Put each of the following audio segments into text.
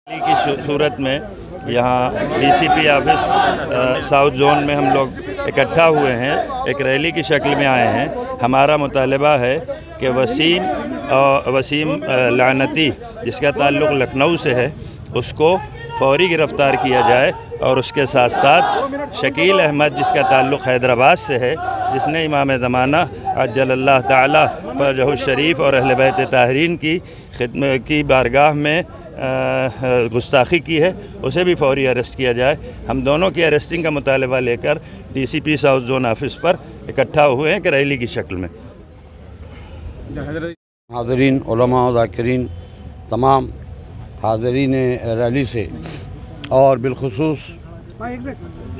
की सूरत में यहाँ डीसीपी ऑफिस साउथ जोन में हम लोग इकट्ठा हुए हैं, एक रैली की शक्ल में आए हैं। हमारा मुतालबा है कि वसीम लानती जिसका ताल्लुक़ लखनऊ से है उसको फौरी गिरफ़्तार किया जाए और उसके साथ साथ शकील अहमद जिसका ताल्लुक़ हैदराबाद से है, जिसने इमाम ज़माना अज्जलल्लाह ताला फरजहु शरीफ और अहले बैत ताहरीन की खिदमत की बारगाह में गुस्ताखी की है, उसे भी फौरी अरेस्ट किया जाए। हम दोनों की अरेस्टिंग का मुतालबा लेकर डीसीपी साउथ जोन ऑफिस पर इकट्ठा हुए हैं कि रैली की शक्ल में। हाज़रीन, उलमा व ज़ाकिरीन, तमाम हाज़रीन रैली से और बिलखुसूस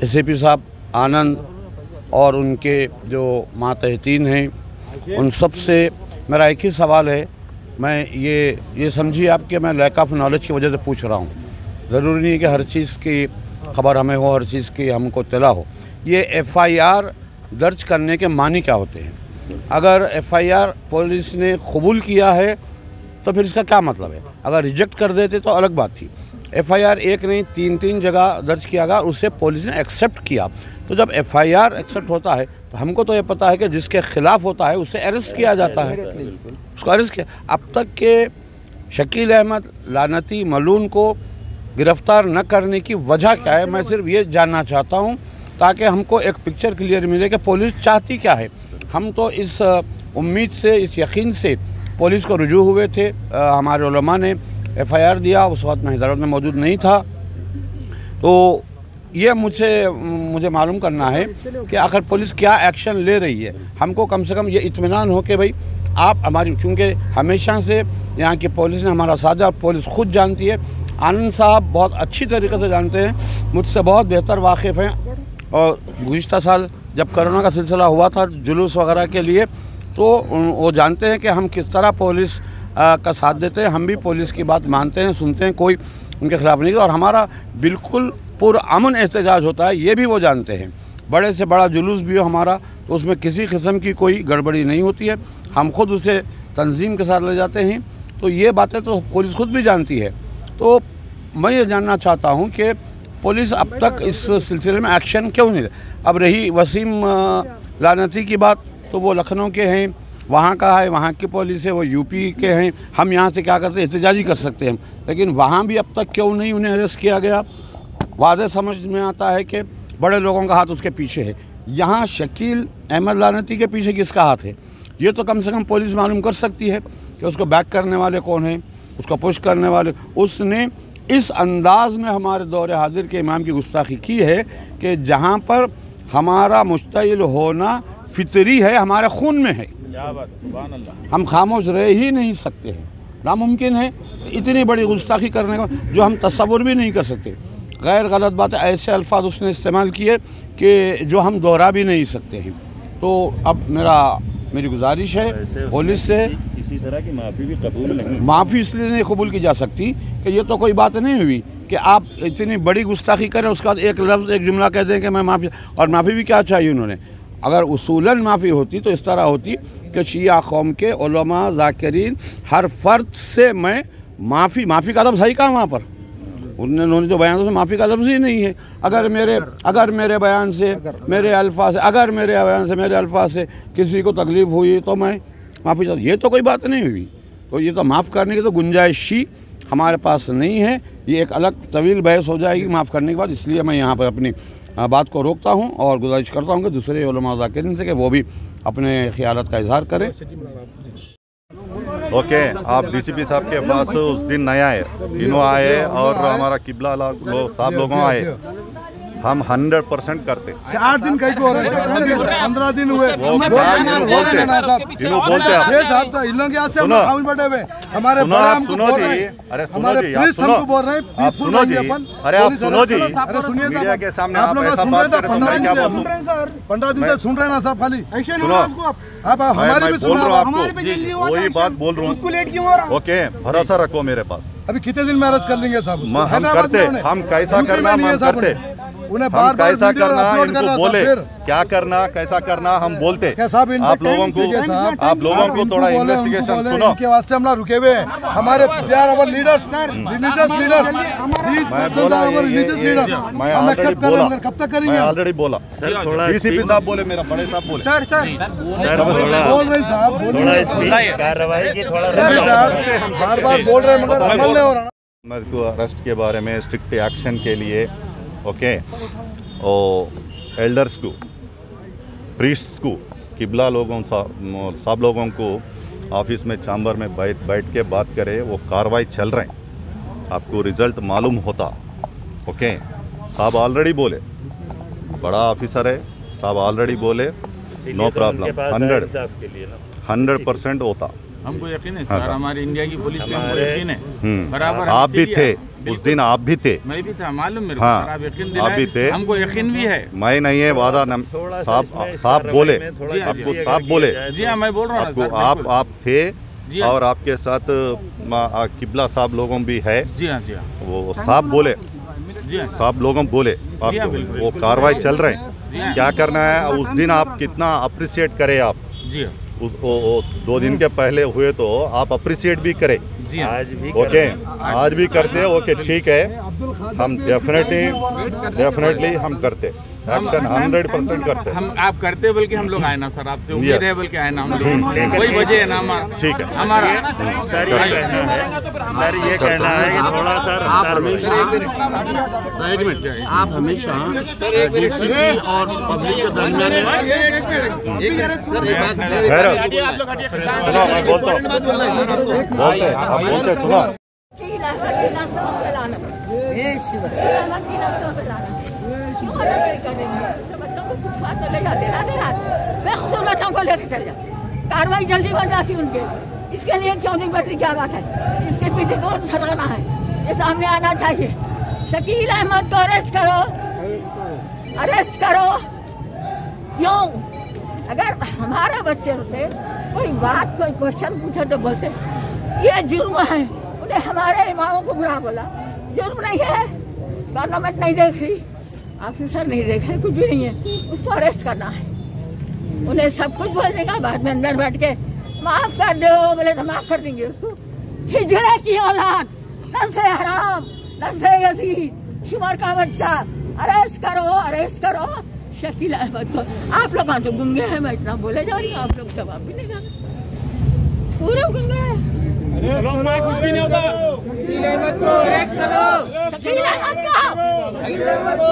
एसपी साहब आनंद और उनके जो मातहतीन हैं, उन सब से मेरा एक ही सवाल है। मैं ये समझिए आप कि मैं लैक ऑफ नॉलेज की वजह से पूछ रहा हूँ। ज़रूरी नहीं कि हर चीज़ की खबर हमें हो, हर चीज़ की हमको तला हो। ये एफआईआर दर्ज करने के मानी क्या होते हैं? अगर एफआईआर पुलिस ने कबूल किया है तो फिर इसका क्या मतलब है? अगर रिजेक्ट कर देते तो अलग बात थी। एफआईआर एक नहीं 3 जगह दर्ज किया गया, उसे पुलिस ने एक्सेप्ट किया। तो जब एफआईआर एक्सेप्ट होता है तो हमको तो ये पता है कि जिसके खिलाफ होता है उससे अरेस्ट किया जाता है, उसको अरेस्ट किया। अब तक के शकील अहमद लानती मलून को गिरफ़्तार न करने की वजह क्या है? मैं सिर्फ ये जानना चाहता हूँ ताकि हमको एक पिक्चर क्लियर मिले कि पुलिस चाहती क्या है। हम तो इस उम्मीद से, इस यकीन से पुलिस को रुजू हुए थे। हमारे उलमा ने एफआईआर दिया, उस वक्त मैं हैदराबाद में मौजूद नहीं था। तो ये मुझे मालूम करना है कि आखिर पुलिस क्या एक्शन ले रही है। हमको कम से कम ये इत्मीनान हो कि भाई आप हमारी, चूँकि हमेशा से यहाँ की पुलिस ने हमारा साथ दिया और पुलिस खुद जानती है। आनंद साहब बहुत अच्छी तरीके से जानते हैं, मुझसे बहुत बेहतर वाकिफ़ हैं। और गुज़िश्ता साल जब कोरोना का सिलसिला हुआ था जुलूस वगैरह के लिए, तो वो जानते हैं कि हम किस तरह पुलिस का साथ देते हैं। हम भी पुलिस की बात मानते हैं, सुनते हैं, कोई उनके खिलाफ नहीं। और हमारा बिल्कुल पुरअमन एहतजाज होता है, ये भी वो जानते हैं। बड़े से बड़ा जुलूस भी हो हमारा, तो उसमें किसी किस्म की कोई गड़बड़ी नहीं होती है। हम खुद उसे तंजीम के साथ ले जाते हैं। तो ये बातें तो पुलिस खुद भी जानती है। तो मैं ये जानना चाहता हूँ कि पुलिस अब तक इस सिलसिले में एक्शन क्यों नहीं ले? अब रही वसीम लानती की बात, तो वो लखनऊ के हैं, वहाँ का है, वहाँ की पुलिस है, वो यूपी के हैं। हम यहाँ से क्या करते हैं, एहतजाजी कर सकते हैं, लेकिन वहाँ भी अब तक क्यों नहीं उन्हें अरेस्ट किया गया? वाज़ेह समझ में आता है कि बड़े लोगों का हाथ उसके पीछे है। यहाँ शकील अहमद लानती के पीछे किसका हाथ है? ये तो कम से कम पुलिस मालूम कर सकती है कि उसको बैक करने वाले कौन हैं, उसको पुश करने वाले। उसने इस अंदाज़ में हमारे दौरे हाजिर के इमाम की गुस्ताखी की है कि जहाँ पर हमारा मुश्तइल होना फितरी है, हमारे खून में है, हम खामोश रह ही नहीं सकते हैं। नामुमकिन है इतनी बड़ी गुस्ताखी करने का, जो हम तस्वुर भी नहीं कर सकते। गैर गलत बात है, ऐसे अल्फाज उसने इस्तेमाल किए कि जो हम दोहरा भी नहीं सकते हैं। तो अब मेरी गुजारिश है पुलिस से, किसी तरह की माफ़ी भी कबूल नहीं, माफ़ी इसलिए नहीं कबूल की जा सकती कि ये तो कोई बात नहीं हुई कि आप इतनी बड़ी गुस्ताखी करें, उसके बाद एक लफ्ज़, एक जुमला कह दें कि मैं माफ़ी। और माफ़ी भी क्या चाहिए उन्होंने? अगर उसूलन माफ़ी होती तो इस तरह होती कि शिया कौम के उलमा ज़ाकिरीन हर फ़र्द से मैं माफ़ी का लफ्ज़ है कहाँ वहाँ पर? उन्होंने जो बयान उसमें माफ़ी का लफ्ज़ ही नहीं है। अगर मेरे बयान से, मेरे अल्फाज से किसी को तकलीफ़ हुई तो मैं माफ़ी चाहता, ये तो कोई बात नहीं हुई। तो ये तो माफ़ करने की तो गुंजाइश ही हमारे पास नहीं है। ये एक अलग तवील बहस हो जाएगी माफ़ करने के बाद। इसलिए मैं यहाँ पर अपनी बात को रोकता हूँ और गुजारिश करता हूँ कि दूसरे उलमा ज़ाकिरीन से कि वो भी अपने ख़यालात का इज़हार करें। ओके, आप डीसीपी साहब के पास उस दिन नहीं आए, तीनों आए और हमारा किबला साहब लोगों आए। हम 100% करते। 4 दिन कहीं को हो रहा है, 15 दिन हुए। वो बोलते हमारे सुनो जी, अरे सुनो जी, आप सुनो जी, अरे आप सुनो जी, मीडिया के सामने आप ऐसा बात कर रहे हो, मैं क्या बोलूं? 15 दिन से सुन रहे हैं ना साहब, खाली सुनो, आप हमारी भी बोल रहा हूँ सुनो। आपको, वही बात बोल रहा हूँ। ओके, भरोसा रखो मेरे पास। अभी कितने दिन में अरेस्ट कर लेंगे साहब? हम करते, हम कैसा करना हम करते। उन्हें हम बार बार कैसा वीडियो करना अपलोड इनको करना बोले, फिर क्या करना कैसा करना हम बोलते। क्या साहब आप लोगों को थोड़ा इन्वेस्टिगेशन सुनो। इनके वास्ते हम लोग रुके हुए हैं। हमारे लीडर्स रिलीजियस लीडर्स मैं हम ऑलरेडी एक्सेप्ट कर रहे हैं, कब तक करेंगे? मैं ऑलरेडी बोला। सर थोड़ा डीसीपी साहब बोले, मेरा बड़े साहब बोले। सर थोड़ा बोल रहे हैं साहब, बोलिए। थोड़ा स्पीड कार्रवाई की थोड़ा साहब बार बार बोल रहे हैं मगर अमल नहीं हो रहा। मैं को अरेस्ट के बारे में स्ट्रिक्ट एक्शन के लिए ओके, और एल्डर्स को, प्रीस्ट्स को, किबला लोगों सब लोगों को ऑफिस में चैम्बर में बैठ के बात करे। वो कार्रवाई चल रहे हैं, आपको रिजल्ट मालूम होता। ओके, साहब ऑलरेडी बोले, बड़ा ऑफिसर है साहब, ऑलरेडी बोले नो प्रॉब्लम, 100% होता। हमको यकीन है सर, हमारे इंडिया की पुलिस पे हमको यकीन है। बराबर आप भी थे उस दिन, आप भी थे, मैं भी था, मालूम मेरे को हाँ, सर, आप यकीन आप भी थे, दिलाए, हमको यकीन भी है। मैं नहीं है वादा साहब बोले, आपको साहब बोले, जी हाँ, मैं बोल रहा हूँ आपको सर, आप थे जी हाँ। और आपके साथ किबला साहब लोगों भी है, जी हाँ, जी हाँ, वो साहब बोले, जी हाँ, साहब लोगों बोले जी हाँ, आपको बिल्कुल, वो बिल्कुल। कार्रवाई चल रहे जी हैं, हाँ। क्या करना है उस दिन आप कितना अप्रिशिएट करें आप, जी हाँ, वो 2 दिन के पहले हुए तो आप अप्रिशिएट भी करें। जी हाँ, आज भी ओके, आज भी करते, ओके ठीक है, हम डेफिनेटली हम करते, एक्शन 100% करते। हम आप करते बल्कि हम लोग आए ना सर, आपसे उम्मीद है बल्कि आए ना हम लोग, कोई वजह है ना हमारा, ठीक है, हमारा सर ये कहना है, सर ये कहना है कि थोड़ा सर आप हमेशा डीसीपी और पब्लिक के दरमियान सुनो मैं बोलता हूँ, आप बोलते सुनो। कार्रवाई जल्दी बन जाती उनके, इसके लिए क्यों नहीं बदली, क्या बात है? इसके पीछे कौन सराहना है? ये सामने आना चाहिए। शकील अहमद को अरेस्ट करो, अरेस्ट करो। क्यों? अगर हमारे बच्चे होते, कोई बात कोई क्वेश्चन पूछे तो बोलते ये जुर्म है, उन्हें हमारे इमामों को बुरा बोला, जुर्म नहीं है, गवर्नमेंट नहीं देख रही, ऑफिसर नहीं देख रहे, कुछ भी नहीं है, उसको अरेस्ट करना है। उन्हें सब कुछ बोलने का, बाद में अंदर बैठ के माफ कर दो बोले तो माफ कर देंगे उसको। हिजड़े की औलाद, नस्ल हराम, नस्ल यजीद, शुमर का बच्चा, अरेस्ट करो, अरेस्ट करो शकील अहमद को। आप लोग तो गुंगे हैं, मैं इतना बोले जा रही हूँ, आप लोग जवाब भी नहीं देंगे, पूरे गुंगे हैं। कुछ भी नहीं होता। शकील अहमद को अरेस्ट करो, शकील अहमद को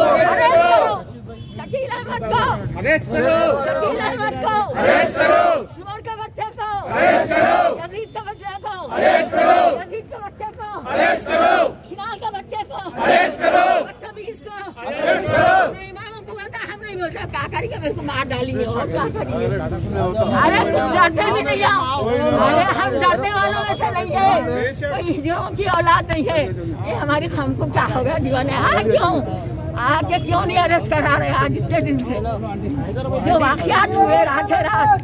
शकील अहमद को अरेस्ट करो, शकील अहमद को अरेस्ट करो, शुमर के बच्चे को अरेस्ट करो, यजीद के बच्चे को अरेस्ट करो, यजीद के बच्चे को अरेस्ट करो, शिनाल के बच्चे को अरेस्ट करो, बदतमीज को अरेस्ट करो। इमामों को बोलता हम नहीं बोलते, क्या करेंगे? मेरे को मार डालेंगे और क्या करेंगे? अरे डरते भी नहीं हो, अरे हम डरने वालों में से नहीं है, कोई हिजड़ों की औलाद नहीं है। ये हमारी हमको क्या हो गया दीवाने? हाँ क्यों आगे क्यों नहीं अरेस्ट करा रहे? आज इतने दिन से जो वाकयात हुए रात रात